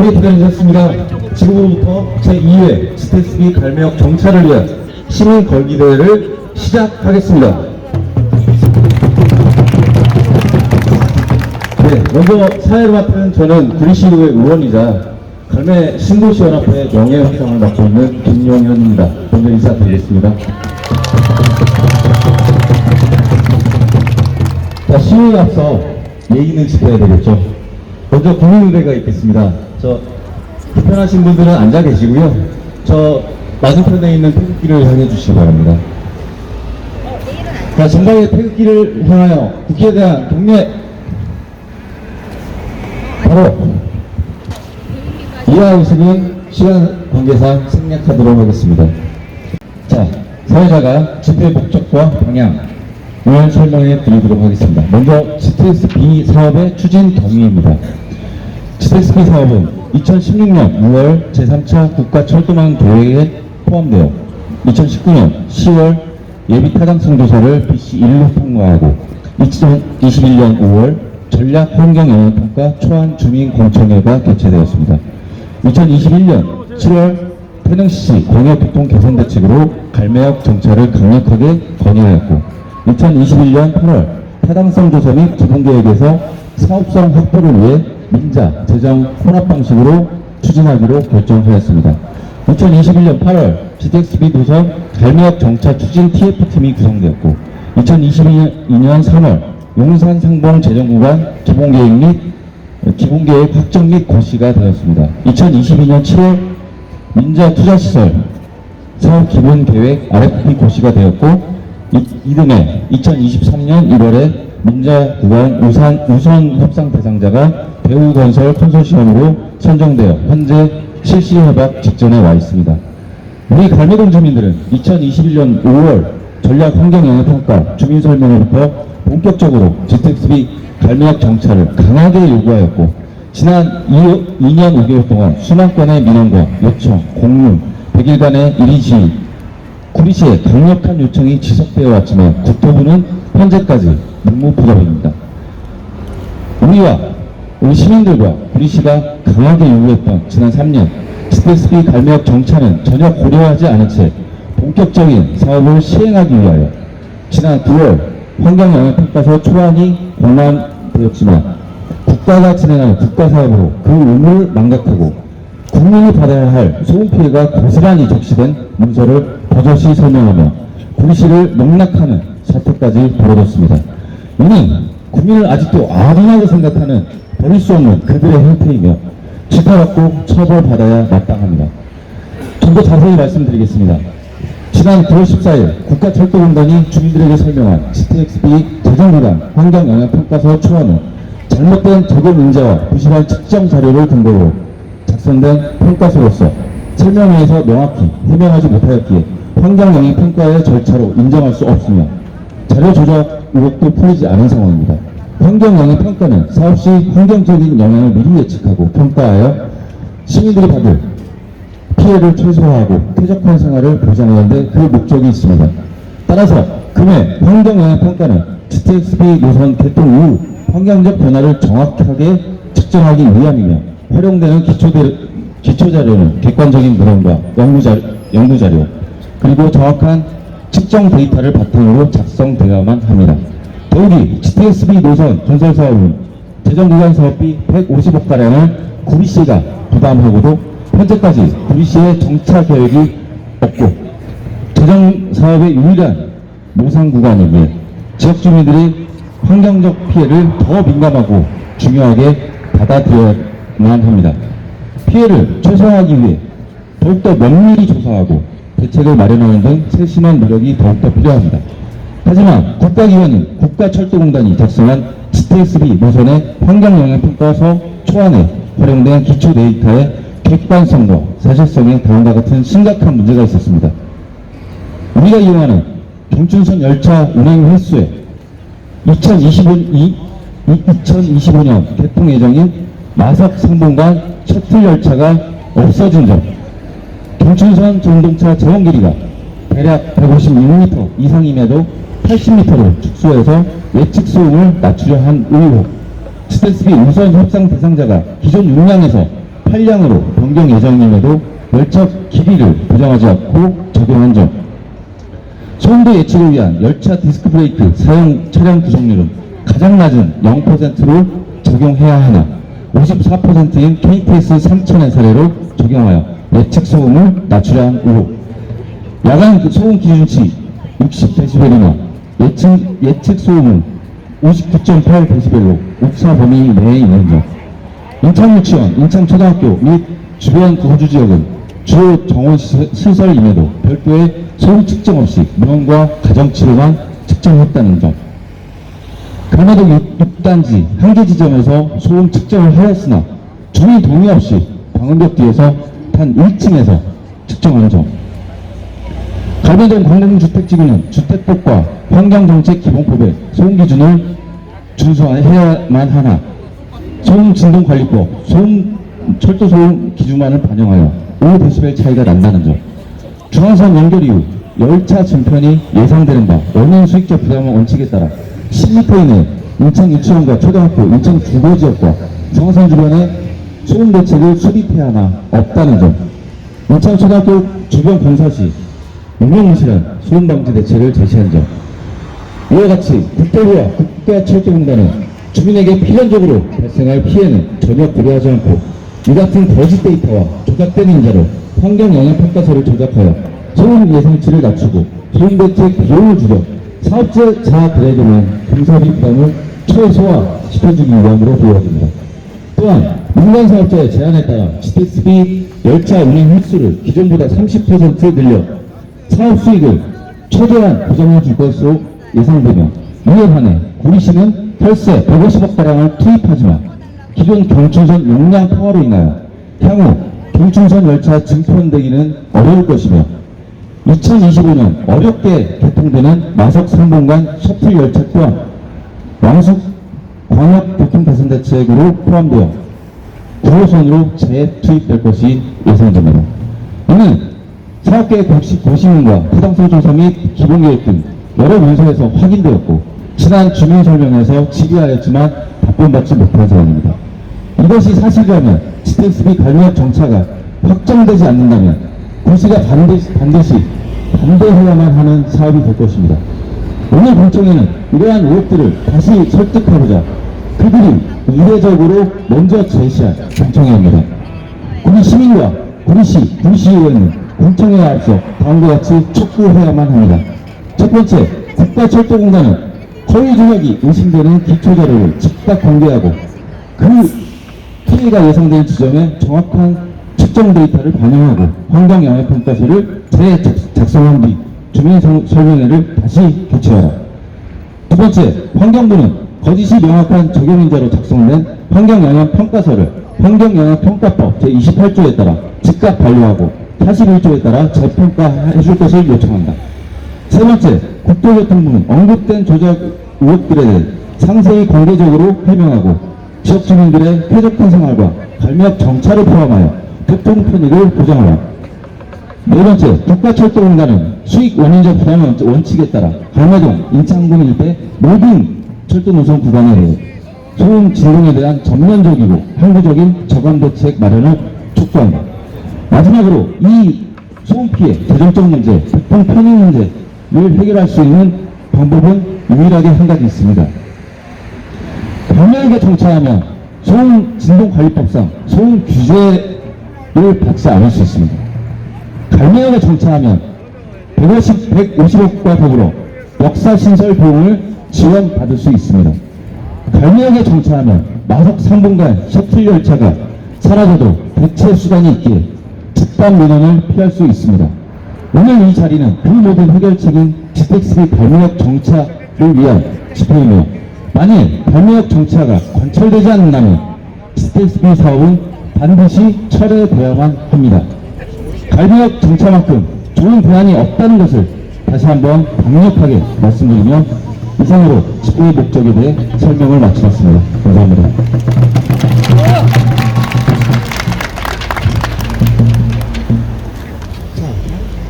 여러분들이 기다리셨습니다. 지금부터 제2회 스테스비 갈매역 정찰을 위한 시민 걸기대회를 시작하겠습니다. 네, 먼저 사회를 맡은 저는 구리시의회 의원이자 갈매 신도시연합회 명예회장을 맡고 있는 김용현입니다. 먼저 인사드리겠습니다. 자, 시위에 앞서 예의는 지켜야 되겠죠. 먼저 국민의례가 있겠습니다. 저 불편하신 분들은 앉아 계시고요. 저 맞은편에 있는 태극기를 향해 주시기 바랍니다. 자, 전방의 태극기를 향하여 국회에 대한 경례. 바로 이하 의식은 시간 관계상 생략하도록 하겠습니다. 자, 사회자가 집회 목적과 방향을 설명해 드리도록 하겠습니다. 먼저 GTX-B 사업의 추진 경위입니다. GTX-B 사업은 2016년 6월 제3차 국가철도망 계획에 포함되어 2019년 10월 예비 타당성 조사를 BC1로 통과하고 2021년 5월 전략 환경영향평가 초안 주민공청회가 개최되었습니다. 2021년 7월 태릉시 공역교통 개선 대책으로 갈매역 정차를 강력하게 건의하였고 2021년 8월 타당성 조사 및 기본계획에서 사업성 확보를 위해 민자, 재정, 혼합 방식으로 추진하기로 결정하였습니다. 2021년 8월 GTX-B 노선 갈매역 정차 추진 TF팀이 구성되었고 2022년 3월 용산 상봉 재정구간 기본계획 확정 및 고시가 되었습니다. 2022년 7월 민자 투자시설 사업 기본계획 RFP 고시가 되었고 이듬해 2023년 1월에 민자 구간 우선 협상 대상자가 대우건설 컨소시엄으로 선정되어 현재 실시 협약 직전에 와 있습니다. 우리 갈매동 주민들은 2021년 5월 전략 환경영향평가 주민설명회부터 본격적으로 GTX-B 갈매역 정차를 강하게 요구하였고 지난 2년 5개월 동안 수만 건의 민원과 요청, 공문, 100일간의 일의지의 구리시의 강력한 요청이 지속되어 왔지만 국토부는 현재까지 묵묵부답입니다. 우리 시민들과 구리시가 강하게 요구했던 지난 3년 GTX-B 갈매역 정차는 전혀 고려하지 않은 채 본격적인 사업을 시행하기 위하여 지난 9월 환경영향평가서 초안이 공람되었지만 국가가 진행하는 국가사업으로 그 의무를 망각하고 국민이 받아야 할 소음피해가 고스란히 적시된 문서를 버젓이 설명하며 구리시를 농락하는 사태까지 벌어졌습니다. 이는 국민을 아직도 아둔하게 생각하는 버릴 수 없는 그들의 행태이며 질타받고 처벌받아야 마땅합니다. 좀 더 자세히 말씀드리겠습니다. 지난 9월 14일 국가철도공단이 주민들에게 설명한 GTX-B 재정기간 환경영향평가서 초안은 잘못된 적용 인자와 부실한 측정 자료를 근거로 작성된 평가서로서 설명회에서 명확히 해명하지 못하였기에 환경영향평가의 절차로 인정할 수 없으며 자료 조작 의혹도 풀리지 않은 상황입니다. 환경영향평가는 사업 시 환경적인 영향을 미리 예측하고 평가하여 시민들이 받을 피해를 최소화하고 쾌적한 생활을 보장하는 데 그 목적이 있습니다. 따라서 금해 환경영향평가는 GTX-B 노선 개통 이후 환경적 변화를 정확하게 측정하기 위함이며 활용되는 기초자료는 객관적인 물음과 연구자료 그리고 정확한 측정 데이터를 바탕으로 작성되어야만 합니다. 더욱이 GTX-B 노선 건설사업은 재정기간 사업비 150억가량을 구리시가 부담하고도 현재까지 구리시의 정차 계획이 없고 재정사업의 유일한 노상구간이기에 지역주민들이 환경적 피해를 더 민감하고 중요하게 받아들여야만 합니다. 피해를 최소화하기 위해 더욱더 면밀히 조사하고 대책을 마련하는 등 세심한 노력이 더욱더 필요합니다. 하지만 국가기관인 국가철도공단이 작성한 GTX-B 노선의 환경영향평가서 초안에 활용된 기초 데이터의 객관성과 사실성에 다음과 같은 심각한 문제가 있었습니다. 우리가 이용하는 경춘선 열차 운행 횟수에 2025년 개통 예정인 마석 상봉간 셔틀 열차가 없어진 점, 경춘선 전동차 제원 길이가 대략 156m 이상임에도 80m로 축소해서 예측 소음을 낮추려 한 의혹, GTX-B 우선 협상 대상자가 기존 용량에서 8량으로 변경 예정임에도 열차 길이를 보장하지 않고 적용한 점. 소음도 예측을 위한 열차 디스크 브레이크 사용 차량 구성률은 가장 낮은 0%로 적용해야 하나 54%인 KTS 3000의 사례로 적용하여 예측 소음을 낮추려 한 의혹. 야간 소음 기준치 60dB이나 예측 소음은 59.8dB로 옥사 범위 내에 있는 점. 인천유치원, 인천초등학교 및 주변 거주 지역은 주요 정원 시설임에도 별도의 소음 측정 없이 명과 가정치료만 측정했다는 점. 강화동 6단지 한 개 지점에서 소음 측정을 하였으나 주민 동의 없이 방음벽 뒤에서 단 1층에서 측정한 점. 갈매동 공공주택지구는 주택법과 환경정책기본법의 소음 기준을 준수해야만 하나 소음 진동관리법, 철도소음 기준만을 반영하여 5dB 차이가 난다는 점. 중앙선 연결 이후 열차 증편이 예상되는 바 원인 수익자 부담 원칙에 따라 10m 이내 인천 유치원과 초등학교, 인천 주거지역과 중앙선 주변에 소음 대책을 수립해야 하나 없다는 점. 인천 초등학교 주변 공사 시 유명무실한 소음 방지 대책을 제시한 점. 이와 같이 국토부와 국가철도공단은 주민에게 필연적으로 발생할 피해는 전혀 고려하지 않고 이 같은 거짓 데이터와 조작된 인자로 환경영향평가서를 조작하여 소음 예상치를 낮추고 소음 대책 비용을 줄여 사업자들에게만 공사비 부담을 최소화시켜주기 위함으로 보여집니다. 또한 민간 사업자의 제안에 따라 GTSB 열차 운행 횟수를 기존보다 30% 늘려 사업 수익을 최대한 보장해 줄 것으로 예상되며 이에 반해 구리시는 혈세 150억가량을 투입하지만 기존 경춘선 용량 포화로 인하여 향후 경춘선 열차 증편되기는 어려울 것이며 2025년 어렵게 개통되는 마석 3번간 셔틀 열차 또한 왕숙 광역교통개선대책으로 포함되어 9호선으로 재투입될 것이 예상됩니다. 이는 사업계획 고시문과 부당성 조사 및 기본계획 등 여러 문서에서 확인되었고 지난 주민설명에서 질의하였지만 답변받지 못한 사안입니다. 이것이 사실이라면 GTSB 갈매역 정차가 확정되지 않는다면 구시가 반드시 반대해야만 하는 사업이 될 것입니다. 오늘 공청회는 이러한 의혹들을 다시 설득하고자 그들이 이례적으로 먼저 제시한 공청회입니다. 구리 시민과 구리시의회는 공청회에 앞서 다음과 같이 촉구해야만 합니다. 첫 번째, 국가철도공단은 허위 조작이 의심되는 기초자료를 즉각 공개하고 그 피해가 예상되는 지점에 정확한 측정 데이터를 반영하고 환경영향평가서를 재작성한 뒤 주민 설명회를 다시 개최하라. 두 번째, 환경부는 거짓이 명확한 적용인자로 작성된 환경영향평가서를 환경영향평가법 제28조에 따라 즉각 반려하고 41조에 따라 재평가해줄 것을 요청한다. 세 번째, 국토교통부는 언급된 조작 의혹들에 대해 상세히 공개적으로 해명하고 지역 주민들의 쾌적한 생활과 갈매역 정차를 포함하여 교통 편익을 보장하라. 네 번째, 국가철도공단은 수익 원인적 부담 원칙에 따라 갈매동, 인창동 일대 모든 철도 노선 구간에 대해 소음 진동에 대한 전면적이고 항구적인 저감 대책 마련을 촉구한다. 마지막으로 이 소음 피해 재정적 문제, 교통 편익 문제를 해결할 수 있는 방법은 유일하게 한 가지 있습니다. 갈매역에 정차하면 소음 진동관리법상 소음 규제를 받지 않을 수 있습니다. 갈매역에 정차하면 150억과 더불어 역사신설 비용을 지원받을 수 있습니다. 갈매역에 정차하면 마석 3분간 셔틀 열차가 사라져도 대체 수단이 있기에 집단 민원을 피할 수 있습니다. 오늘 이 자리는 그 모든 해결책인 GTSB 갈매역 정차를 위한 집회이며 만일 갈매역 정차가 관철되지 않는다면 GTSB 사업은 반드시 철회되어야만 합니다. 갈매역 정차만큼 좋은 대안이 없다는 것을 다시 한번 강력하게 말씀드리며 이상으로 집회의 목적에 대해 설명을 마치겠습니다. 감사합니다.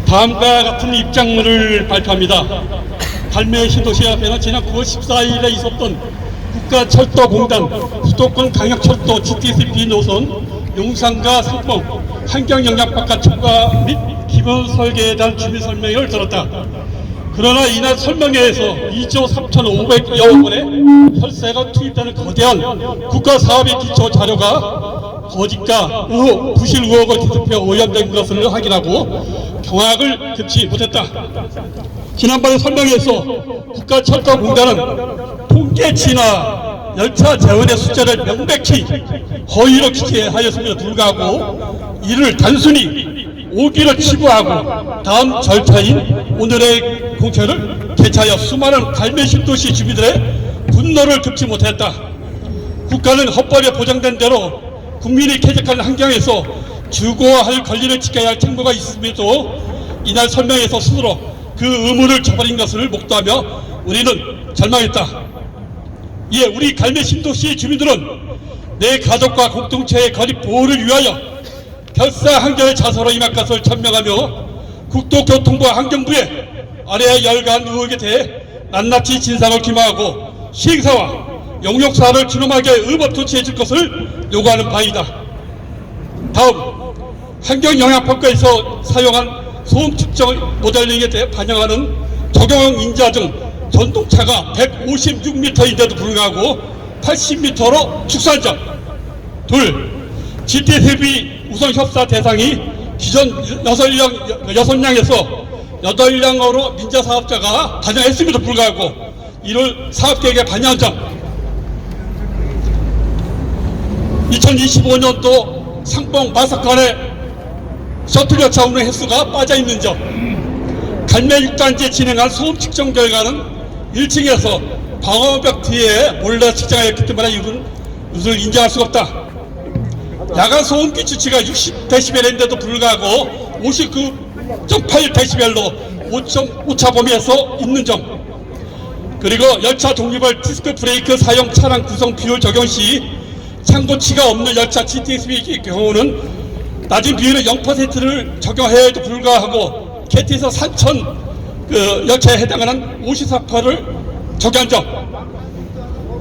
다음과 같은 입장문을 발표합니다. 갈매역 신도시 앞에는 지난 9월 14일에 있었던 국가철도공단 수도권 강역철도 GTSB 노선 용산과 상봉 환경영향평가 첨가 및 기본 설계에 대한 주민 설명을 들었다. 그러나 이날 설명회에서 2조 3,500여 원의 혈세가 투입되는 거대한 국가사업의 기초 자료가 거짓과 의혹, 부실 의혹을 뒤집혀 오염된 것을 확인하고 경악을 금치 못했다. 지난번에 설명회에서 국가철도공단은 통계치나 열차 재원의 숫자를 명백히 허위로 기재하였음에도 불구하고 이를 단순히 오기로 치부하고 다음 절차인 오늘의 공천을 개최하여 수많은 갈매 신도시 주민들의 분노를 금치 못했다. 국가는 헌법에 보장된 대로 국민이 쾌적한 환경에서 주거해야 할 권리를 지켜야 할 책무가 있음에도 이날 설명에서 스스로 그 의무를 저버린 것을 목도하며 우리는 절망했다. 이에 우리 갈매 신도시 주민들은 내 가족과 공동체의 거리 보호를 위하여 결사 항쟁의 자서로 임할 것을 천명하며 국토교통부와 환경부에 아래의 열간 의혹에 대해 낱낱이 진상을 규명하고 시행사와 용역사를 준엄하게 의법 조치해 줄 것을 요구하는 바이다. 다음, 환경영향평가에서 사용한 소음 측정 모델링에 대해 반영하는 적용 인자증 전동차가 156m인데도 불구하고 80m로 축소한 점. 둘, GTSB 우선 협사 대상이 기존 6량에서 8량으로 민자사업자가 반영했음에도 불구하고 이를 사업계획에 반영한 점. 2025년도 상봉 마사간의 셔틀열차 운행 횟수가 빠져있는 점. 갈매 6단지에 진행한 소음 측정 결과는 1층에서 방어벽 뒤에 몰래 측정하였기 때문에 이것을 인정할 수가 없다. 야간 소음기 수치가 60dB인데도 불구하고 59.8dB로 5차 범위에서 있는 점. 그리고 열차 종류별 디스크 브레이크 사용 차량 구성 비율 적용 시 창고치가 없는 열차 GTSB의 경우는 낮은 비율의 0%를 적용해야 해도 불구하고 KT에서 산천 열차에 해당하는 54%를 적용한 점.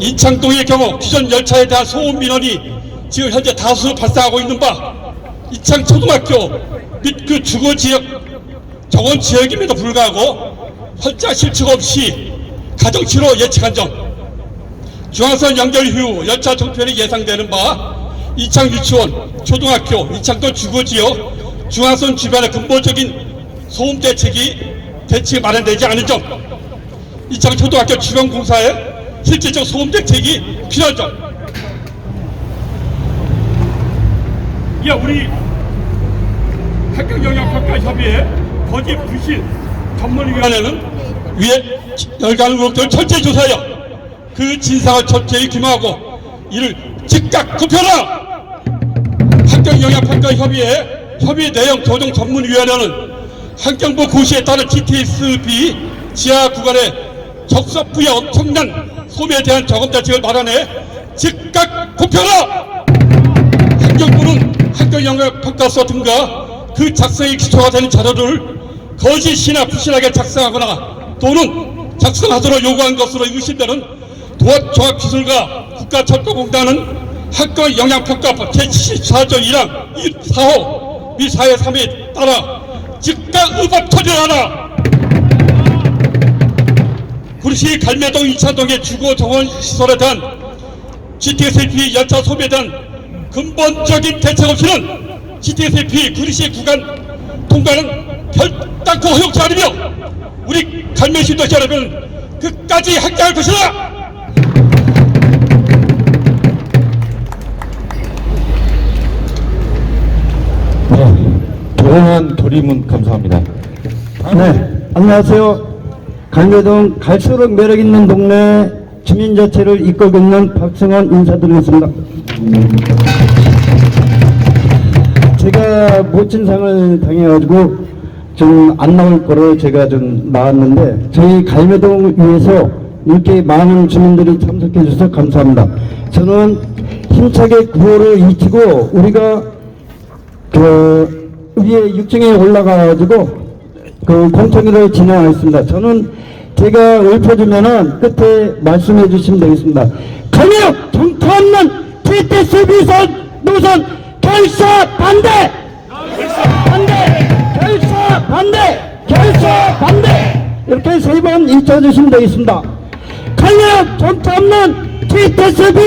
인창동의 경우 기존 열차에 대한 소음 민원이 지금 현재 다수 발생하고 있는 바 이창 초등학교 및 그 주거 지역 정원 지역임에도 불구하고 활자 실측 없이 가정치로 예측한 점. 중앙선 연결 이후 열차 종편이 예상되는 바 이창 유치원, 초등학교, 이창동 주거 지역, 중앙선 주변의 근본적인 소음 대책이 마련되지 않은 점. 이창 초등학교 주변 공사에 실질적 소음 대책이 필요한 점. 야, 우리 환경영향평가협의회 거짓 부실 전문위원회는 위에 열간 의혹들을 철저히 조사하여 그 진상을 철저히 규명하고 이를 즉각 급혀라. 환경영향평가협의회 협의 내용 조정 전문위원회는 환경부 고시에 따른 GTSB 지하 구간의 적석부의 엄청난 소음에 대한 저감 대책을 마련해 즉각 급혀라. 환경부는 환경영향평가서 등과 그 작성에 기초가 되는 자료를 거짓이나 부실하게 작성하거나 또는 작성하도록 요구한 것으로 의심되는 도합종합기술과 국가철도공단은 환경영향평가법 제74조 1항 4호 및 4회 3회에 따라 즉각 의법 처리하라. 구리시 갈매동 2차동의 주거 정원 시설에 대한 GTSP 열차 소비에 대한 근본적인 대책 없이는 GTSP 구리시 구간 통과는 결단코 허용치 않으며 우리 갈매신도시 여러분 끝까지 함께할 것이다. 네, 조용한 돌림은 감사합니다. 네, 안녕하세요. 갈매동 갈수록 매력있는 동네 주민자치를 이끌고 있는 박승환 인사드리겠습니다. 제가 멋진 상을 당해가지고 좀 안 나올 거로 제가 좀 나왔는데 저희 갈매동 위에서 이렇게 많은 주민들이 참석해 주셔서 감사합니다. 저는 힘차게 구호를 익히고 우리가 그 위에 6층에 올라가가지고 그 공청회를 진행하겠습니다. 저는 제가 읊어주면은 끝에 말씀해 주시면 되겠습니다. 갈매역 정타 없는 GTSB 노선 결사 반대! 반대! 결사 반대! 결사 반대! 이렇게 3번 잊어주시면 되겠습니다. 갈매역 정차 없는 TTSB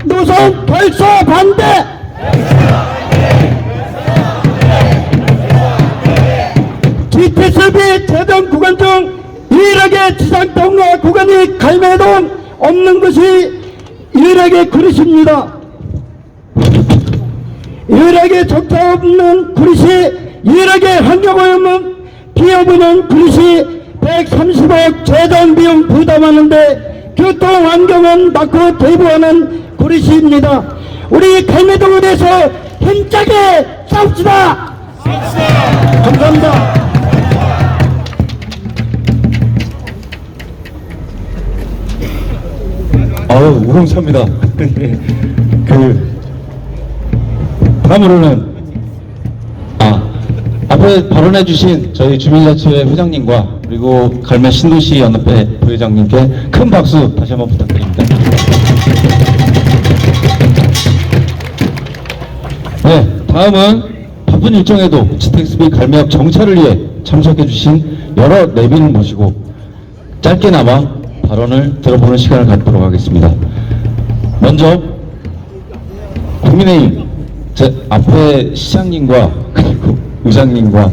노선 결사 반대! TTSB 대전 구간 중 유일하게 지상 통로 구간이 갈매동 없는 것이 유일하게 그릇입니다. 유일하게 정차 없는 그릇이 유일하게 환경오염은 비오염은 그릇이 130억 재정 비용 부담하는데 교통환경은 낳고 대부하는 그릇입니다. 우리 갈매동에 대해서 힘차게 싸웁시다. 감사합니다. 아유, 우렁찹니다. 다음으로는, 앞에 발언해주신 저희 주민자치회 회장님과 그리고 갈매 신도시 연합회 부회장님께 큰 박수 다시 한번 부탁드립니다. 네, 다음은 바쁜 일정에도 GTX-B 갈매역 정차를 위해 참석해주신 여러 내빈을 모시고 짧게나마 발언을 들어보는 시간을 갖도록 하겠습니다. 먼저 국민의힘 제 앞에 시장님과 그리고 의장님과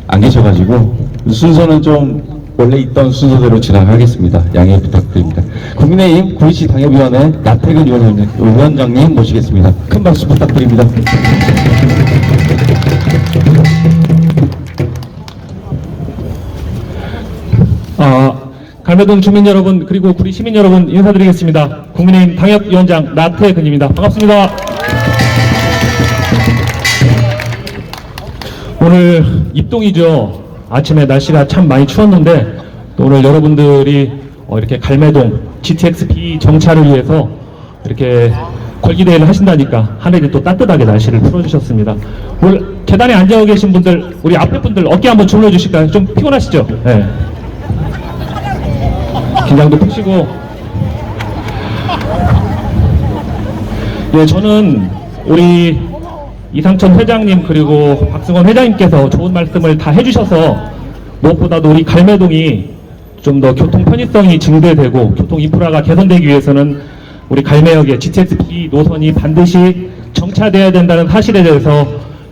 안 계셔가지고 순서는 좀 원래 있던 순서대로 진행하겠습니다. 양해 부탁드립니다. 국민의힘 구리시 당협위원회 나태근 위원장님 모시겠습니다. 큰 박수 부탁드립니다. 갈매동 주민 여러분 그리고 구리 시민 여러분 인사드리겠습니다. 국민의힘 당협위원장 나태근입니다. 반갑습니다. 오늘 입동이죠. 아침에 날씨가 참 많이 추웠는데 또 오늘 여러분들이 이렇게 갈매동 GTX-B 정차를 위해서 이렇게 걸기대회를 하신다니까 하늘이 또 따뜻하게 날씨를 풀어주셨습니다. 오늘 계단에 앉아 계신 분들 우리 앞에 분들 어깨 한번 주물러 주실까요? 좀 피곤하시죠? 네. 긴장도 푸시고. 예, 저는 우리 이상천 회장님 그리고 박승원 회장님께서 좋은 말씀을 다 해주셔서 무엇보다도 우리 갈매동이 좀 더 교통 편의성이 증대되고 교통 인프라가 개선되기 위해서는 우리 갈매역의 GTX-B 노선이 반드시 정차돼야 된다는 사실에 대해서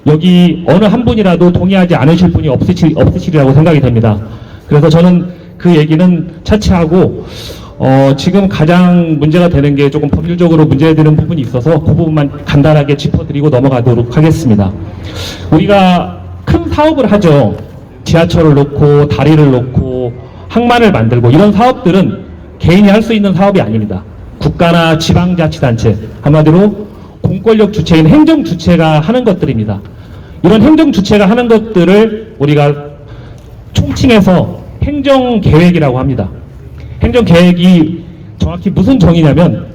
여기 어느 한 분이라도 동의하지 않으실 분이 없으시리라고 생각이 됩니다. 그래서 저는 그 얘기는 차치하고 지금 가장 문제가 되는 게 조금 법률적으로 문제되는 부분이 있어서 그 부분만 간단하게 짚어드리고 넘어가도록 하겠습니다. 우리가 큰 사업을 하죠. 지하철을 놓고 다리를 놓고 항만을 만들고 이런 사업들은 개인이 할 수 있는 사업이 아닙니다. 국가나 지방자치단체, 한마디로 공권력 주체인 행정주체가 하는 것들입니다. 이런 행정주체가 하는 것들을 우리가 총칭해서 행정계획이라고 합니다. 행정계획이 정확히 무슨 정의냐면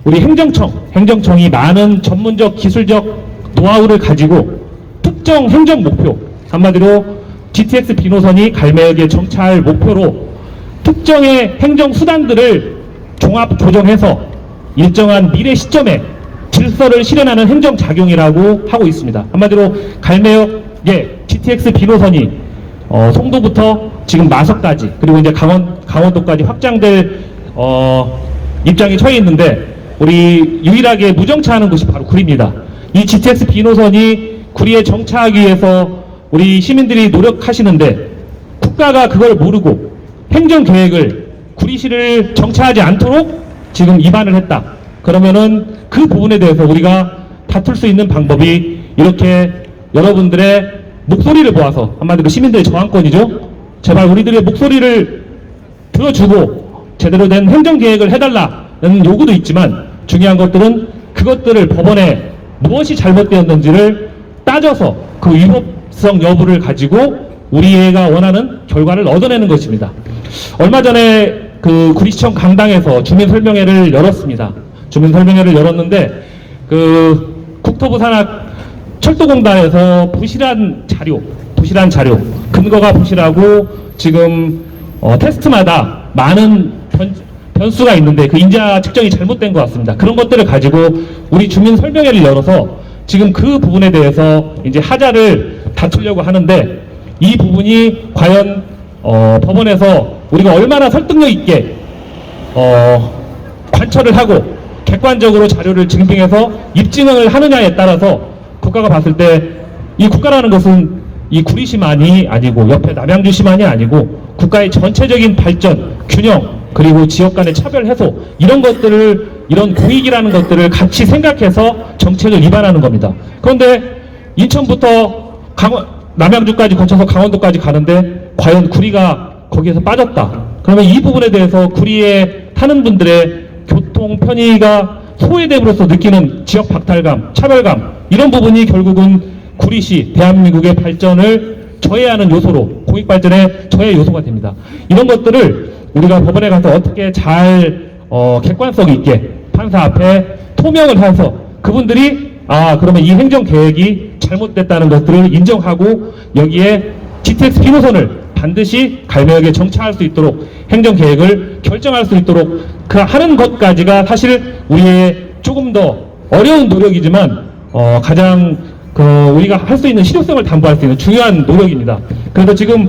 우리 행정청이 많은 전문적 기술적 노하우를 가지고 특정 행정 목표, 한마디로 GTX-B 노선이 갈매역에 정차할 목표로 특정의 행정 수단들을 종합 조정해서 일정한 미래 시점에 질서를 실현하는 행정작용이라고 하고 있습니다. 한마디로 갈매역의 GTX-B 노선이 송도부터 지금 마석까지 그리고 이제 강원도까지 확장될 입장에 처해 있는데 우리 유일하게 무정차하는 곳이 바로 구리입니다. 이 GTX-B 노선이 구리에 정차하기 위해서 우리 시민들이 노력하시는데 국가가 그걸 모르고 행정계획을 구리시를 정차하지 않도록 지금 위반을 했다. 그러면은 그 부분에 대해서 우리가 다툴 수 있는 방법이 이렇게 여러분들의 목소리를 모아서 한마디로 시민들의 저항권이죠. 제발 우리들의 목소리를 들어주고 제대로 된 행정계획을 해달라는 요구도 있지만 중요한 것들은 그것들을 법원에 무엇이 잘못되었는지를 따져서 그 위법성 여부를 가지고 우리가 원하는 결과를 얻어내는 것입니다. 얼마 전에 그 구리시청 강당에서 주민설명회를 열었습니다. 주민설명회를 열었는데 그 국토부 산하 철도공단에서 부실한 자료, 근거가 부실하고 지금 테스트마다 많은 변수가 있는데 그 인자 측정이 잘못된 것 같습니다. 그런 것들을 가지고 우리 주민 설명회를 열어서 지금 그 부분에 대해서 이제 하자를 다투려고 하는데 이 부분이 과연 법원에서 우리가 얼마나 설득력 있게 관철을 하고 객관적으로 자료를 증빙해서 입증을 하느냐에 따라서 국가가 봤을 때 이 국가라는 것은 이 구리시만이 아니고 옆에 남양주시만이 아니고 국가의 전체적인 발전, 균형, 그리고 지역 간의 차별 해소 이런 것들을 이런 공익이라는 것들을 같이 생각해서 정책을 위반하는 겁니다. 그런데 인천부터 남양주까지 거쳐서 강원도까지 가는데 과연 구리가 거기에서 빠졌다. 그러면 이 부분에 대해서 구리에 타는 분들의 교통 편의가 소외됨으로써 느끼는 지역 박탈감, 차별감 이런 부분이 결국은 구리시 대한민국의 발전을 저해하는 요소로 공익 발전의 저해 요소가 됩니다. 이런 것들을 우리가 법원에 가서 어떻게 잘 객관성 있게 판사 앞에 토명을 해서 그분들이 그러면 이 행정 계획이 잘못됐다는 것들을 인정하고 여기에 GTX B노선을 반드시 갈매역에 정차할 수 있도록 행정 계획을 결정할 수 있도록 그 하는 것까지가 사실 우리의 조금 더 어려운 노력이지만 가장 우리가 할 수 있는 실효성을 담보할 수 있는 중요한 노력입니다. 그래서 지금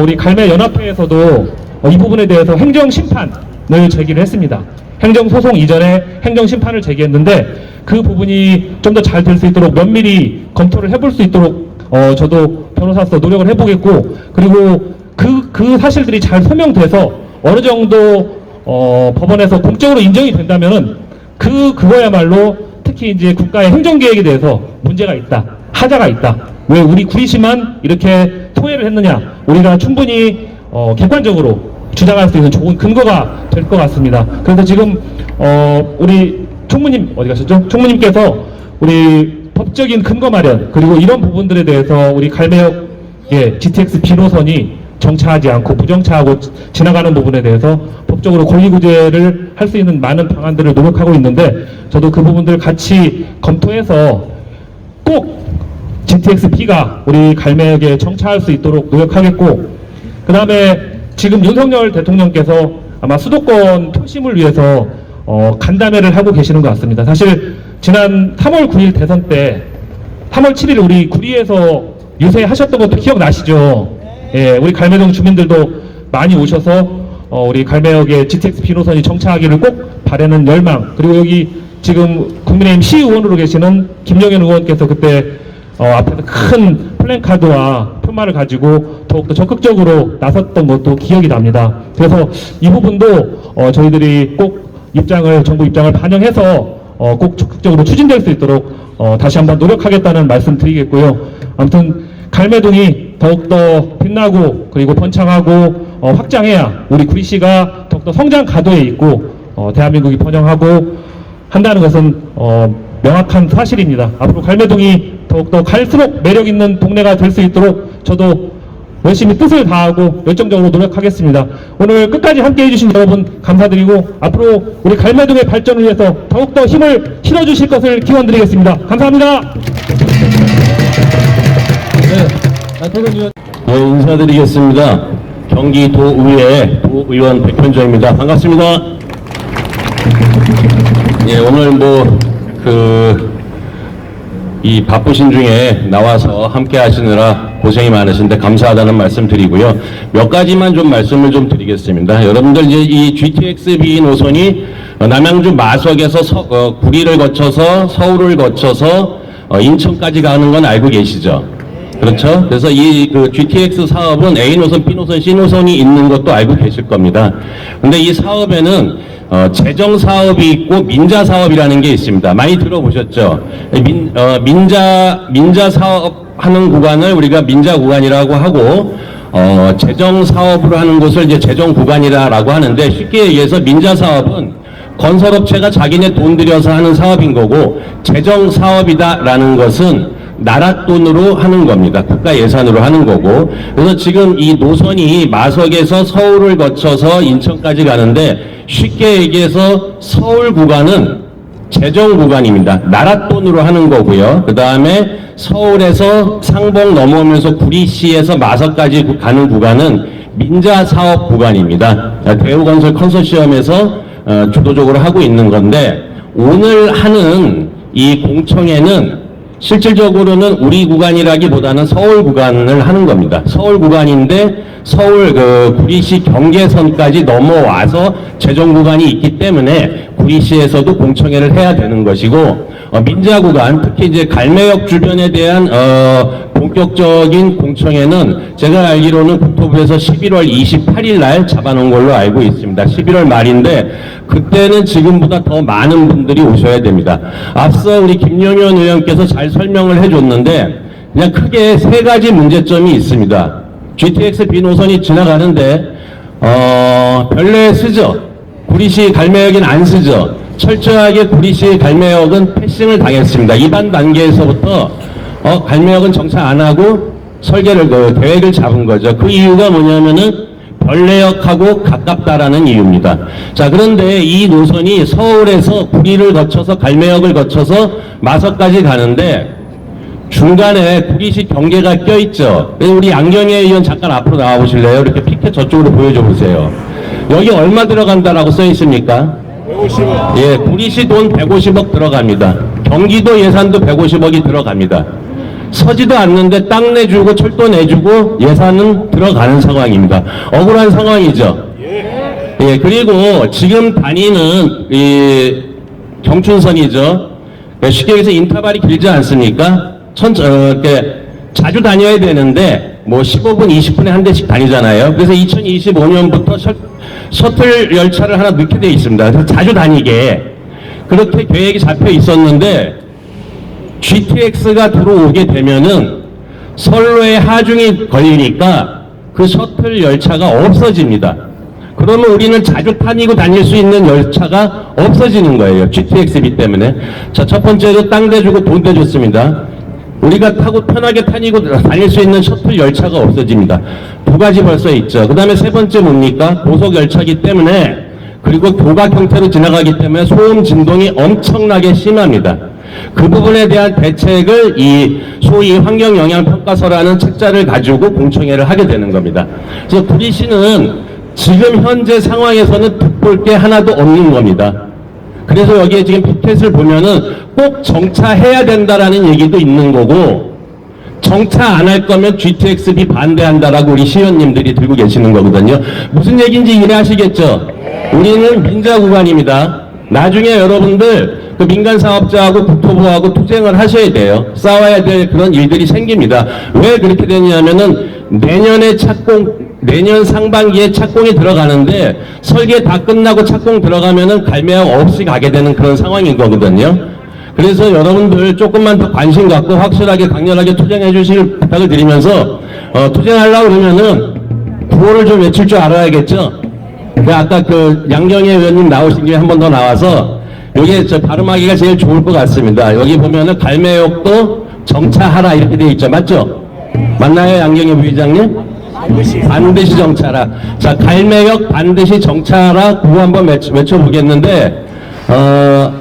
우리 갈매 연합회에서도 이 부분에 대해서 행정 심판을 제기를 했습니다. 행정 소송 이전에 행정 심판을 제기했는데 그 부분이 좀 더 잘 될 수 있도록 면밀히 검토를 해볼 수 있도록 저도 변호사로서 노력을 해보겠고 그리고 그 사실들이 잘 소명돼서 어느 정도 법원에서 공적으로 인정이 된다면은 그거야말로 특히 이제 국가의 행정계획에 대해서 문제가 있다, 하자가 있다. 왜 우리 구리시만 이렇게 토해를 했느냐? 우리가 충분히 객관적으로 주장할 수 있는 좋은 근거가 될 것 같습니다. 그래서 지금 우리 총무님 어디 가셨죠? 총무님께서 우리 법적인 근거 마련 그리고 이런 부분들에 대해서 우리 갈매역의 GTX B노선이 정차하지 않고 무정차하고 지나가는 부분에 대해서 법적으로 권리구제를 할 수 있는 많은 방안들을 노력하고 있는데 저도 그 부분들을 같이 검토해서 꼭 GTX B가 우리 갈매역에 정차할 수 있도록 노력하겠고 그 다음에 지금 윤석열 대통령께서 아마 수도권 표심을 위해서 간담회를 하고 계시는 것 같습니다. 사실 지난 3월 9일 대선 때 3월 7일 우리 구리에서 유세하셨던 것도 기억나시죠? 예, 우리 갈매동 주민들도 많이 오셔서 우리 갈매역에 GTX B노선이 정차하기를 꼭 바라는 열망 그리고 여기 지금 국민의힘 시의원으로 계시는 김영현 의원께서 그때 앞에서 큰 플랜카드와 표말을 가지고 더욱더 적극적으로 나섰던 것도 기억이 납니다. 그래서 이 부분도 저희들이 꼭 정부 입장을 반영해서 꼭 적극적으로 추진될 수 있도록 다시 한번 노력하겠다는 말씀 드리겠고요. 아무튼 갈매동이 더욱더 빛나고 그리고 번창하고 확장해야 우리 구리시가 더욱더 성장 가도에 있고 대한민국이 번영하고 한다는 것은 명확한 사실입니다. 앞으로 갈매동이 더욱더 갈수록 매력있는 동네가 될 수 있도록 저도 열심히 뜻을 다하고 열정적으로 노력하겠습니다. 오늘 끝까지 함께 해주신 여러분 감사드리고 앞으로 우리 갈매동의 발전을 위해서 더욱더 힘을 실어주실 것을 기원드리겠습니다. 감사합니다. 네, 인사드리겠습니다. 경기도의회 도의원 백현정입니다. 반갑습니다. 예, 오늘 이 바쁘신 중에 나와서 함께 하시느라 고생이 많으신데 감사하다는 말씀 드리고요. 몇 가지만 좀 말씀을 좀 드리겠습니다. 여러분들 이제 이 GTX B 노선이 남양주 마석에서 구리를 거쳐서 서울을 거쳐서 인천까지 가는 건 알고 계시죠? 그렇죠? 그래서 이 GTX 사업은 A 노선, B 노선, C 노선이 있는 것도 알고 계실 겁니다. 근데 이 사업에는 재정 사업이 있고 민자 사업이라는 게 있습니다. 많이 들어보셨죠? 민자 사업 하는 구간을 우리가 민자 구간이라고 하고 재정 사업으로 하는 곳을 이제 재정 구간이라고 하는데 쉽게 얘기해서 민자 사업은 건설업체가 자기네 돈 들여서 하는 사업인 거고 재정 사업이다라는 것은 나라 돈으로 하는 겁니다. 국가 예산으로 하는 거고. 그래서 지금 이 노선이 마석에서 서울을 거쳐서 인천까지 가는데 쉽게 얘기해서 서울 구간은 재정 구간입니다. 나라 돈으로 하는 거고요. 그 다음에 서울에서 상봉 넘어오면서 구리시에서 마석까지 가는 구간은 민자 사업 구간입니다. 대우건설 컨소시엄에서 주도적으로 하고 있는 건데 오늘 하는 이 공청회는 실질적으로는 우리 구간이라기보다는 서울 구간을 하는 겁니다. 서울 구간인데 서울 구리시 경계선까지 넘어와서 재정 구간이 있기 때문에 구리시에서도 공청회를 해야 되는 것이고, 민자 구간, 특히 이제 갈매역 주변에 대한 본격적인 공청회는 제가 알기로는 국토부에서 11월 28일 날 잡아놓은 걸로 알고 있습니다. 11월 말인데 그때는 지금보다 더 많은 분들이 오셔야 됩니다. 앞서 우리 김용현 의원께서 잘 설명을 해줬는데 그냥 크게 세 가지 문제점이 있습니다. GTX B 노선이 지나가는데 별내에 쓰죠. 구리시 갈매역인 안 쓰죠. 철저하게 구리시 갈매역은 패싱을 당했습니다. 이반 단계에서부터 갈매역은 정차 안 하고 설계를 계획을 잡은 거죠. 그 이유가 뭐냐면은 별내역하고 가깝다라는 이유입니다. 자, 그런데 이 노선이 서울에서 구리를 거쳐서 갈매역을 거쳐서 마석까지 가는데 중간에 구리시 경계가 껴있죠. 우리 양경애 의원 잠깐 앞으로 나와 보실래요? 이렇게 피켓 저쪽으로 보여줘 보세요. 여기 얼마 들어간다라고 써 있습니까? 150억. 예, 구리시 돈 150억 들어갑니다. 경기도 예산도 150억이 들어갑니다. 서지도 않는데 땅 내주고 철도 내주고 예산은 들어가는 상황입니다. 억울한 상황이죠. 예, 그리고 지금 다니는 이 경춘선이죠. 쉽게 얘기해서 인터벌이 길지 않습니까? 이렇게 자주 다녀야 되는데 뭐 15분, 20분에 한 대씩 다니잖아요. 그래서 2025년부터 셔틀 열차를 하나 넣게 돼 있습니다. 그래서 자주 다니게 그렇게 계획이 잡혀 있었는데 GTX가 들어오게 되면은 선로에 하중이 걸리니까 그 셔틀 열차가 없어집니다. 그러면 우리는 자주 다닐 수 있는 열차가 없어지는 거예요. GTX-B 때문에. 자, 첫 번째로 땅 대주고 돈 대줬습니다. 우리가 타고 편하게 다닐 수 있는 셔틀 열차가 없어집니다. 두 가지 벌써 있죠. 그 다음에 세 번째 뭡니까? 고속 열차기 때문에, 그리고 교각 형태로 지나가기 때문에 소음 진동이 엄청나게 심합니다. 그 부분에 대한 대책을 이 소위 환경영향평가서라는 책자를 가지고 공청회를 하게 되는 겁니다. 그래서 구리시는 지금 현재 상황에서는 득볼 게 하나도 없는 겁니다. 그래서 여기에 지금 피켓을 보면은 꼭 정차해야 된다라는 얘기도 있는 거고, 정차 안 할 거면 GTX-B 반대한다라고 우리 시의원님들이 들고 계시는 거거든요. 무슨 얘기인지 이해하시겠죠? 우리는 민자 구간입니다. 나중에 여러분들 그 민간 사업자하고 국토부하고 투쟁을 하셔야 돼요. 싸워야 될 그런 일들이 생깁니다. 왜 그렇게 되냐면은 내년 상반기에 착공이 들어가는데 설계 다 끝나고 착공 들어가면은 갈매역 없이 가게 되는 그런 상황인 거거든요. 그래서 여러분들 조금만 더 관심 갖고 확실하게 강렬하게 투쟁해 주실 부탁을 드리면서 투쟁하려고 그러면은 구호를 좀 외칠 줄 알아야겠죠. 아까 그 양경애 의원님 나오신 김에 한 번 더 나와서 여기 발음하기가 제일 좋을 것 같습니다. 여기 보면은 갈매역도 정차하라 이렇게 되어 있죠. 맞죠? 맞나요, 양경애 부의장님? 반드시 정차하라. 자, 갈매역 반드시 정차하라 구호 한번 외쳐보겠는데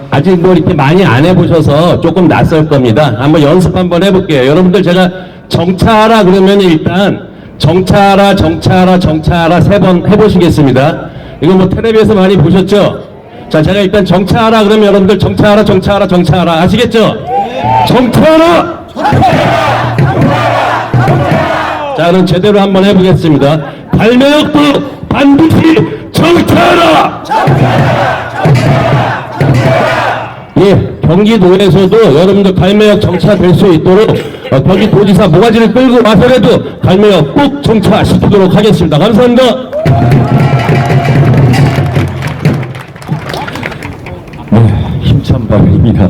아직 뭐 이렇게 많이 안 해보셔서 조금 낯설 겁니다. 한번 연습 한번 해볼게요. 여러분들 제가 정차하라 그러면 일단 정차하라 세 번 해보시겠습니다. 이거 뭐 텔레비에서 많이 보셨죠? 자, 제가 일단 정차하라 그러면 여러분들 정차하라 아시겠죠? 정차하라! 자, 그럼 제대로 한번 해보겠습니다. 갈매역도 반드시 정차하라! 예, 경기도에서도 여러분들 갈매역 정차될 수 있도록 경기도지사 모가지를 끌고 와서라도 갈매역 꼭 정차시키도록 하겠습니다. 감사합니다. 네, 힘찬 발언입니다.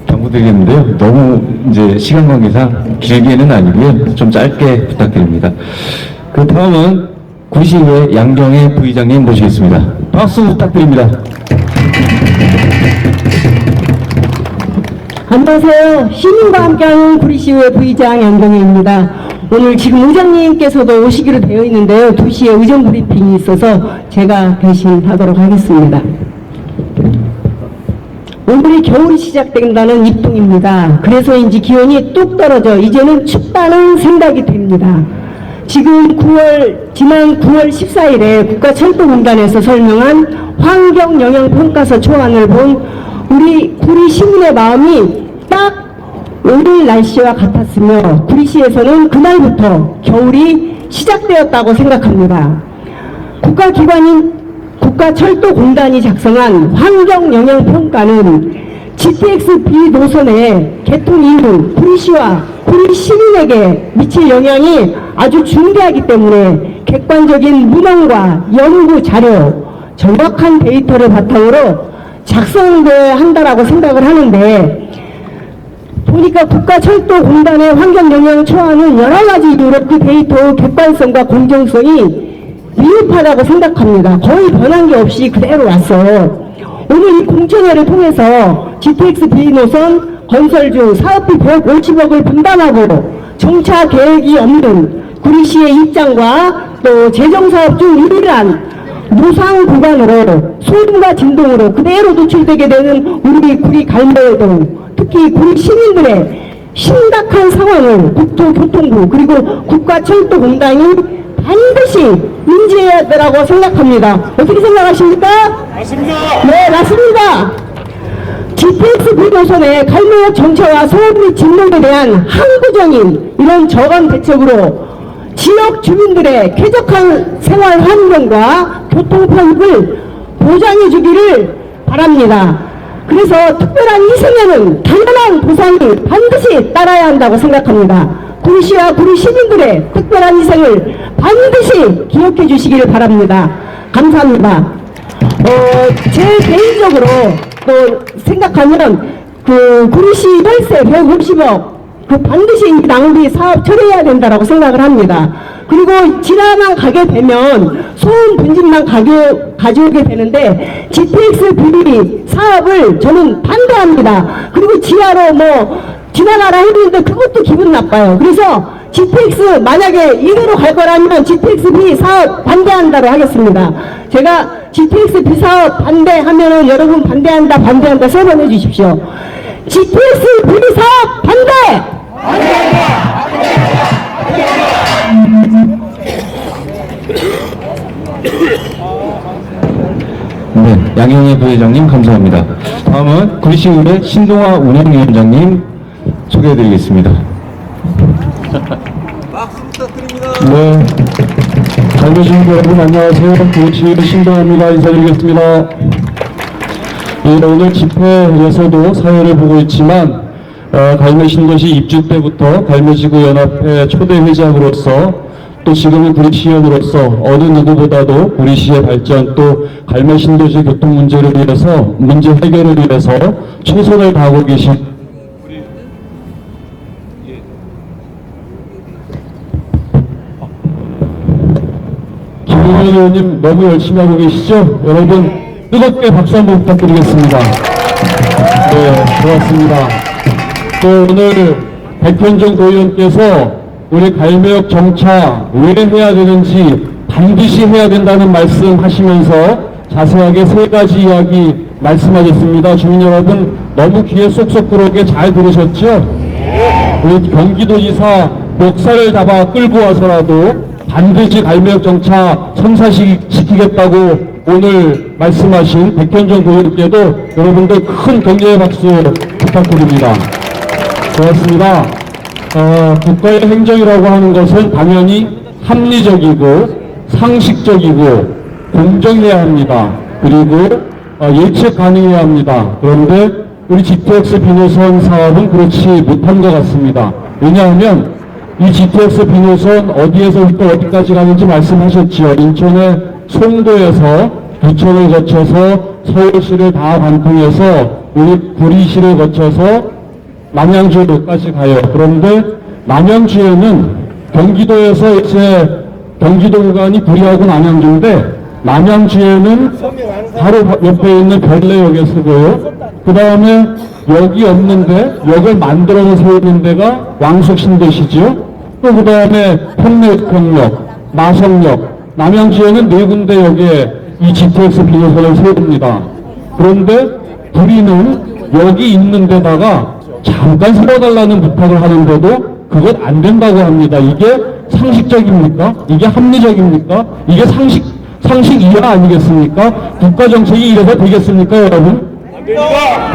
경고드리겠는데요. 너무 이제 시간 관계상 길게는 아니고요. 좀 짧게 부탁드립니다. 그 다음은 구시의 양경애 부의장님 모시겠습니다. 박수 부탁드립니다. 안녕하세요. 시민과 함께하는 구리시의회 부의장 양경애입니다. 오늘 지금 의장님께서도 오시기로 되어 있는데요. 2시에 의정 브리핑이 있어서 제가 대신하도록 하겠습니다. 오늘이 겨울이 시작된다는 입동입니다. 그래서인지 기온이 뚝 떨어져 이제는 춥다는 생각이 듭니다. 지난 9월 14일에 국가철도공단에서 설명한 환경영향평가서 초안을 본 우리 구리 시민의 마음이 딱 오늘 날씨와 같았으며 구리시에서는 그날부터 겨울이 시작되었다고 생각합니다. 국가기관인 국가철도공단이 작성한 환경영향평가는 GTX-B 노선의 개통 이후 구리시와 구리 시민에게 미칠 영향이 아주 중대하기 때문에 객관적인 문헌과 연구 자료, 정확한 데이터를 바탕으로 작성돼야 한다라고 생각을 하는데, 보니까 국가철도공단의 환경영향 초안은 여러 가지 이유로 그 데이터의 객관성과 공정성이 미흡하다고 생각합니다. 거의 변한 게 없이 그대로 왔어요. 오늘 이 공청회를 통해서 GTX-B 노선 건설 중 사업비 150억을 분담하고 정차 계획이 없는 구리시의 입장과 또 재정사업 중 유일한 무상 구간으로 소음과 진동으로 그대로 노출되게 되는 우리 구리 갈매동, 특히 구리 시민들의 심각한 상황을 국토교통부 그리고 국가철도공단이 반드시 인지해야 되라고 생각합니다. 어떻게 생각하십니까? 맞습니다. 네, 맞습니다. GTX-B 노선의 갈매역 정차와 소음 및 진동에 대한 항구적인 이런 저감 대책으로 지역 주민들의 쾌적한 생활 환경과 교통 편익을 보장해 주기를 바랍니다. 그래서 특별한 희생에는 당연한 보상이 반드시 따라야 한다고 생각합니다. 구리시와 구리 시민들의 특별한 희생을 반드시 기억해 주시기를 바랍니다. 감사합니다. 제 개인적으로 또 생각하면 그 구리시 월세 150억 그 반드시 이 낭비 사업 처리해야 된다라고 생각을 합니다. 그리고 지하만 가게 되면 소음 분진만 가져오게 되는데 GTX-B 사업을 저는 반대합니다. 그리고 지하로 뭐 지나가라 했는데 그것도 기분 나빠요. 그래서 GTX 만약에 이대로 갈 거라면 GTX-B 사업 반대한다로 하겠습니다. 제가 GTX-B 사업 반대하면은 여러분 반대한다 3번 해주십시오. GTX-B 사업 반대! 네, 양영애 부회장님 감사합니다. 다음은 구리시의회 신동아 운영위원장님 소개해드리겠습니다. 네, 잘 계신 여러분 안녕하세요. 구리시 신동아입니다. 인사드리겠습니다. 예, 오늘 집회에서도 사회를 보고 있지만 갈매신도시 입주 때부터 갈매지구연합회 초대회장으로서 또 지금은 구리시의원으로서 어느 누구보다도 구리시의 발전 또 갈매신도시 교통 문제를 위해서 문제 해결을 위해서 최선을 다하고 계신 김용현 의원님 너무 열심히 하고 계시죠? 여러분 뜨겁게 박수 한번 부탁드리겠습니다. 네, 고맙습니다. 또 오늘 백현정 도의원께서 우리 갈매역 정차 왜 해야 되는지 반드시 해야 된다는 말씀 하시면서 자세하게 3가지 이야기 말씀하셨습니다. 주민 여러분 너무 귀에 쏙쏙 들어오게 잘 들으셨죠? 우리 경기도지사 멱살을 잡아 끌고 와서라도 반드시 갈매역 정차 성사시키겠다고 오늘 말씀하신 백현정 도의원께도 여러분들 큰 격려의 박수 부탁드립니다. 고맙습니다. 국가의 행정이라고 하는 것은 당연히 합리적이고 상식적이고 공정해야 합니다. 그리고 예측 가능해야 합니다. 그런데 우리 GTX-B 노선 사업은 그렇지 못한 것 같습니다. 왜냐하면 이 GTX-B 노선 어디에서부터 어디까지 가는지 말씀하셨지요. 인천의 송도에서 부천을 거쳐서 서울시를 다 관통해서 우리 구리시를 거쳐서 남양주로까지 가요. 그런데 남양주에는 경기도에서 이제 경기도 구간이 구리하고 남양주인데 남양주에는 바로 옆에 있는 별내역에 쓰고요. 그 다음에 역이 없는데 역을 만들어서 세우는 데가 왕숙신도시죠. 또 그 다음에 평내평역, 마성역, 남양주에는 4군데 역에 이 GTX-B 노선을 세웁니다. 그런데 구리는 여기 있는 데다가 잠깐 세워달라는 부탁을 하는데도 그것 안 된다고 합니다. 이게 상식적입니까? 이게 합리적입니까? 이게 상식 이하 아니겠습니까? 국가정책이 이래서 되겠습니까, 여러분?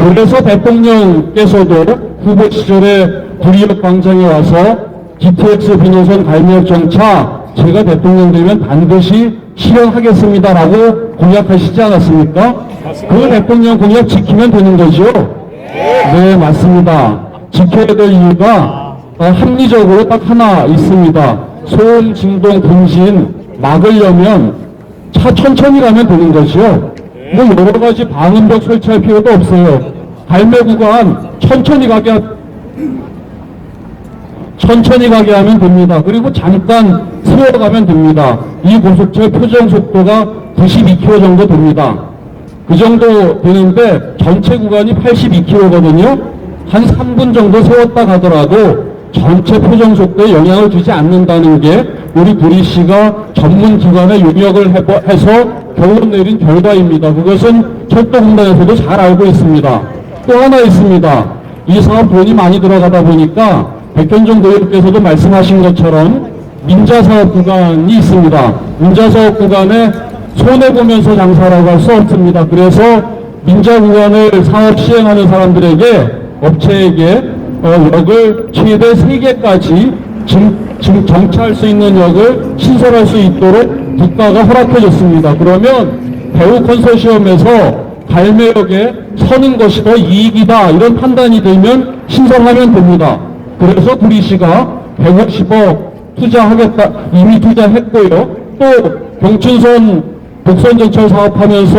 그래서 대통령께서도 후보 시절에 구리역 광장에 와서 GTX 비노선 갈매역 정차 제가 대통령 되면 반드시 실현하겠습니다라고 공약하시지 않았습니까? 그 대통령 공약 지키면 되는 거죠? 네, 맞습니다. 지켜야 될 이유가 합리적으로 딱 하나 있습니다. 소음, 진동, 분진 막으려면 차 천천히 가면 되는 거죠. 뭐 여러 가지 방음벽 설치할 필요도 없어요. 갈매 구간 천천히 가게 하면 됩니다. 그리고 잠깐 세워가면 됩니다. 이 고속철 표정 속도가 92km 정도 됩니다. 그 정도 되는데 전체 구간이 82km거든요. 한 3분 정도 세웠다 가더라도 전체 표정 속도에 영향을 주지 않는다는 게 우리 구리시가 전문기관의 용역을 해서 결론 내린 결과입니다. 그것은 철도공단에서도 잘 알고 있습니다. 또 하나 있습니다. 이 사업 돈이 많이 들어가다 보니까 백현종 도의원께서도 말씀하신 것처럼 민자사업 구간이 있습니다. 민자사업 구간에 손해보면서 장사라고 할 수 없습니다. 그래서 민자 구간을 사업 시행하는 사람들에게 업체에게 역을 최대 3개까지 정차할 수 있는 역을 신설할 수 있도록 국가가 허락해 줬습니다. 그러면 배우 컨소시엄에서 갈매역에 서는 것이 더 이익이다 이런 판단이 되면 신설하면 됩니다. 그래서 구리시가 150억 투자하겠다 이미 투자했고요. 또 경춘선 복선전철 사업하면서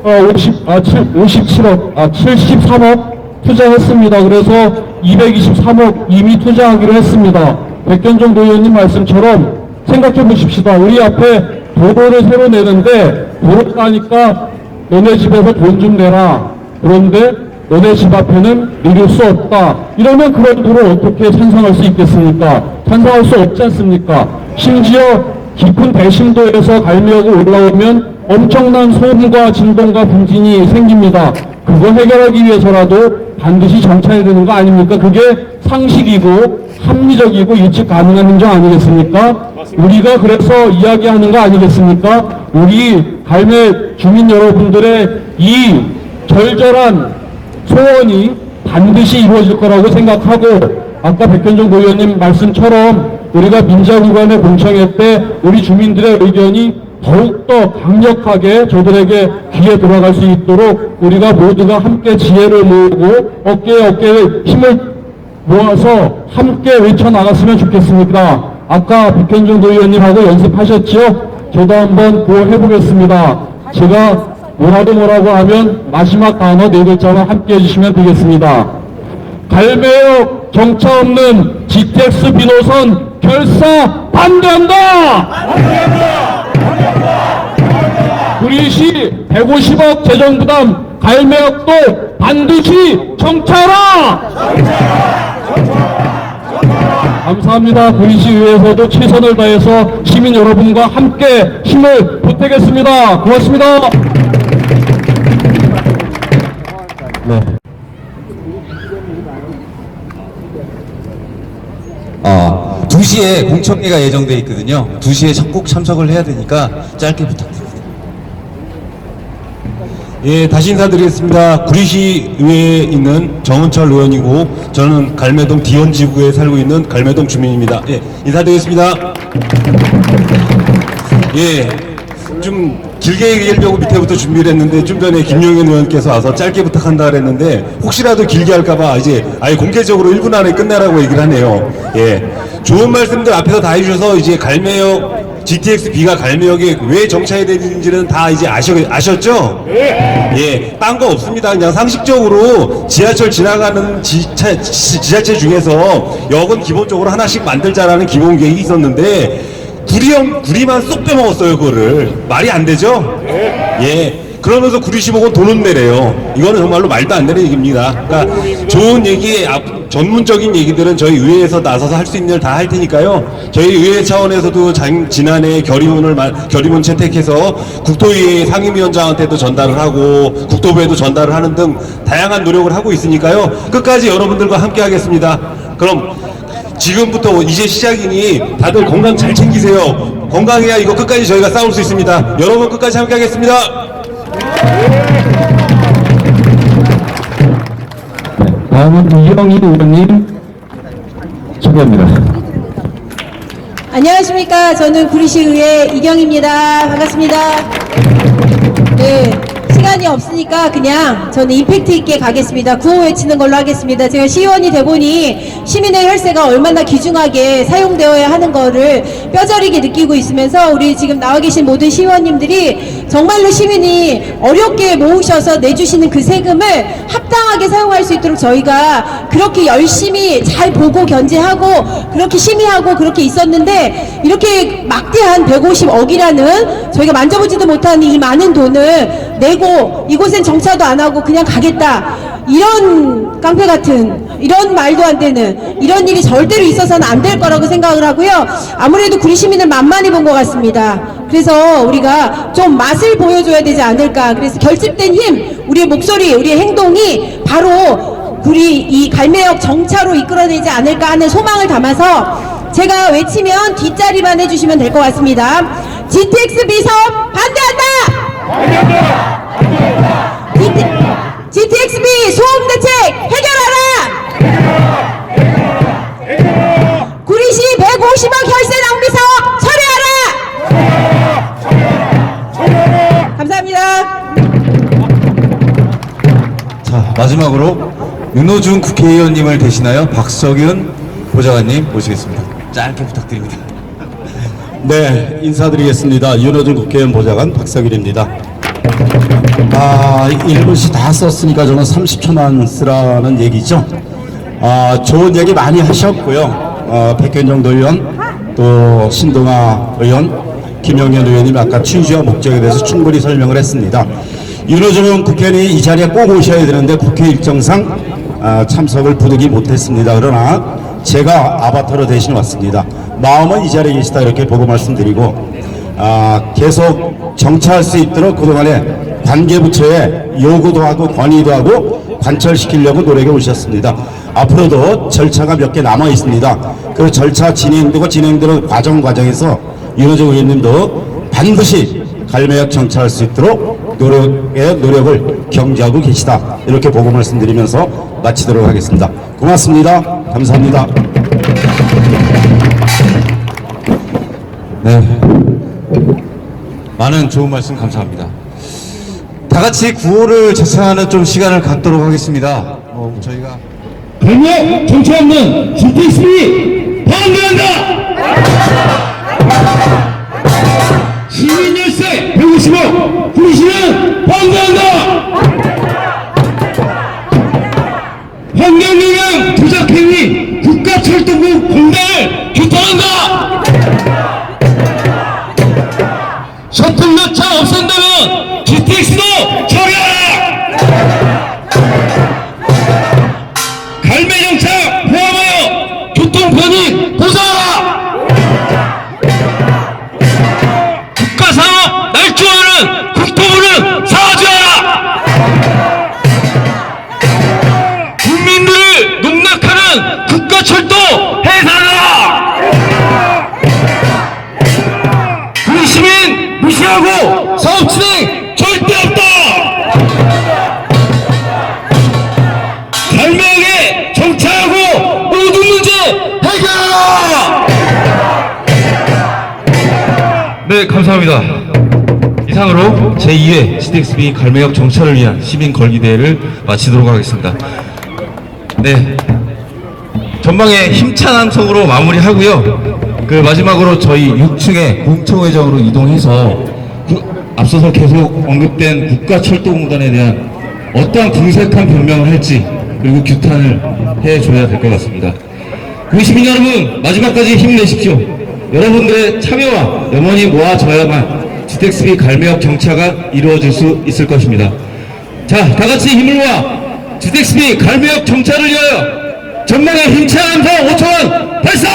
73억 투자했습니다. 그래서 223억 이미 투자하기로 했습니다. 백현종 도의원님 말씀처럼 생각해 보십시다. 우리 앞에 도로를 새로 내는데 도로 가니까 너네 집에서 돈 좀 내라. 그런데 너네 집 앞에는 내릴 수 없다. 이러면 그런 도를 어떻게 찬성할 수 있겠습니까? 찬성할 수 없지 않습니까? 심지어 깊은 대심도에서 갈매역을 올라오면 엄청난 소음과 진동과 분진이 생깁니다. 그거 해결하기 위해서라도 반드시 정차해야 되는 거 아닙니까? 그게 상식이고 합리적이고 예측 가능한 행정 아니겠습니까? 우리가 그래서 이야기하는 거 아니겠습니까? 우리 갈매 주민 여러분들의 이 절절한 소원이 반드시 이루어질 거라고 생각하고, 아까 백현종 도의원님 말씀처럼 우리가 민자구간의 공청회 때 우리 주민들의 의견이 더욱더 강력하게 저들에게 귀에 들어갈 수 있도록 우리가 모두가 함께 지혜를 모으고 어깨에 어깨에 힘을 모아서 함께 외쳐나갔으면 좋겠습니다. 아까 백현종 도의원님하고 연습하셨죠? 저도 한번 구호해보겠습니다. 제가 뭐라고 하면 마지막 단어 4글자만 함께 해주시면 되겠습니다. 갈매역 정차 없는 GTX 비노선 결사 반대한다! 구리시 150억 재정부담 갈매역도 반드시 정차하라! 감사합니다. 구리시의회에서도 최선을 다해서 시민 여러분과 함께 힘을 보태겠습니다. 고맙습니다. 네. 2시에 공청회가 예정되어 있거든요. 2시에 꼭 참석을 해야 되니까 짧게 부탁드립니다. 예, 다시 인사드리겠습니다. 구리시의회에 있는 정은철 의원이고, 저는 갈매동 디원지구에 살고 있는 갈매동 주민입니다. 예, 인사드리겠습니다. 예, 좀 길게 얘기하려고 밑에부터 준비를 했는데, 좀 전에 김용현 의원께서 와서 짧게 부탁한다 그랬는데, 혹시라도 길게 할까봐 이제 아예 공개적으로 1분 안에 끝내라고 얘기를 하네요. 예, 좋은 말씀들 앞에서 다 해주셔서 이제 갈매역 GTX-B가 갈매역에 왜 정차해야 되는지는 다 이제 아셨죠? 예, 딴 거 없습니다. 그냥 상식적으로 지하철 지나가는 지자체 중에서 역은 기본적으로 하나씩 만들자라는 기본 계획이 있었는데, 구리만 쏙 빼먹었어요. 그거를. 말이 안 되죠? 예. 그러면서 구리시 보고 돈은 내래요. 이거는 정말로 말도 안 되는 얘기입니다. 그러니까 좋은 얘기, 전문적인 얘기들은 저희 의회에서 나서서 할 수 있는 일 다 할 테니까요. 저희 의회 차원에서도 지난해 결의문 채택해서 국토위의 상임위원장한테도 전달을 하고 국토부에도 전달을 하는 등 다양한 노력을 하고 있으니까요. 끝까지 여러분들과 함께 하겠습니다. 그럼 지금부터 이제 시작이니 다들 건강 잘 챙기세요. 건강해야 이거 끝까지 저희가 싸울 수 있습니다. 여러분 끝까지 함께 하겠습니다. 네, 다음은 이경희 의원님 소개합니다. 안녕하십니까. 저는 구리시의회 이경입니다. 반갑습니다. 네, 시간이 없으니까 그냥 저는 임팩트 있게 가겠습니다. 구호 외치는 걸로 하겠습니다. 제가 시의원이 돼보니 시민의 혈세가 얼마나 귀중하게 사용되어야 하는 거를 뼈저리게 느끼고 있으면서 우리 지금 나와 계신 모든 시의원님들이 정말로 시민이 어렵게 모으셔서 내주시는 그 세금을 합당하게 사용할 수 있도록 저희가 그렇게 열심히 잘 보고 견제하고 그렇게 심의하고 그렇게 있었는데 이렇게 막대한 150억이라는 저희가 만져보지도 못하는 이 많은 돈을 내고 이곳엔 정차도 안 하고 그냥 가겠다, 이런 깡패 같은, 이런 말도 안 되는 이런 일이 절대로 있어서는 안 될 거라고 생각을 하고요. 아무래도 구리 시민을 만만히 본 것 같습니다. 그래서 우리가 좀 맛을 보여줘야 되지 않을까. 그래서 결집된 힘, 우리의 목소리, 우리의 행동이 바로 우리 이 갈매역 정차로 이끌어내지 않을까 하는 소망을 담아서 제가 외치면 뒷자리만 해주시면 될 것 같습니다. GTX 비사업 반대한다! GTXB 소음 대책 해결하라! 구리시 150억 혈세 낭비 사업 철회하라! 감사합니다. 자, 마지막으로 윤호중 국회의원님을 대신하여 박석윤 보좌관님 모시겠습니다. 짧게 부탁드립니다. 네, 인사드리겠습니다. 윤호중 국회의원 보좌관 박석일입니다. 1분씩 다 썼으니까 저는 30초만 쓰라는 얘기죠. 좋은 얘기 많이 하셨고요. 백현정 의원, 또 신동아 의원, 김영현 의원님 아까 취지와 목적에 대해서 충분히 설명을 했습니다. 윤호중 국회의원이 이 자리에 꼭 오셔야 되는데 국회 일정상 참석을 부득이 못했습니다. 그러나 제가 아바타로 대신 왔습니다. 마음은 이 자리에 계시다 이렇게 보고 말씀드리고, 계속 정차할 수 있도록 그동안에 관계부처에 요구도 하고 건의도 하고 관철시키려고 노력해 오셨습니다. 앞으로도 절차가 몇 개 남아 있습니다. 그 절차 진행되는 과정에서 윤호중 의원님도 반드시 갈매역 정차할 수 있도록 노력을 경주하고 계시다, 이렇게 보고 말씀드리면서 마치도록 하겠습니다. 고맙습니다. 감사합니다. 네. 많은 좋은 말씀 감사합니다. 다 같이 구호를 제창하는 좀 시간을 갖도록 하겠습니다. 저희가 갈매역 정차 없는 GTXB 반대한다! 시민 열세 150억 구리시는 반대한다! 환경영향 조작행위 국가철도국 공단을 규탄한다! 셔틀열차 없앤다면 GTX도 처리하라! 갈매정차 포함하여 교통편익 보상하라! 국가산업 날조하는 국토부는 사죄하라! 국민들을 농락하는 국가철도 해산하라! 우리 시민 무시하고 사업 진행 절대 없다! 갈매역에 정차하고 모든 문제 해결하라! 네, 감사합니다. 이상으로 제2회 GTXB 갈매역 정차를 위한 시민 걸기대회를 마치도록 하겠습니다. 네, 전방에 힘찬 함성으로 마무리하고요. 그 마지막으로 저희 6층에 공청회장으로 이동해서 앞서서 계속 언급된 국가철도공단에 대한 어떠한 궁색한 변명을 할지, 그리고 규탄을 해줘야 될 것 같습니다. 그 시민 여러분, 마지막까지 힘내십시오. 여러분들의 참여와 염원이 모아져야만 GTXB 갈매역 정차가 이루어질 수 있을 것입니다. 자, 다같이 힘을 모아 GTXB 갈매역 정차를 위하여 전방에 힘찬 함성 5,000원 발사!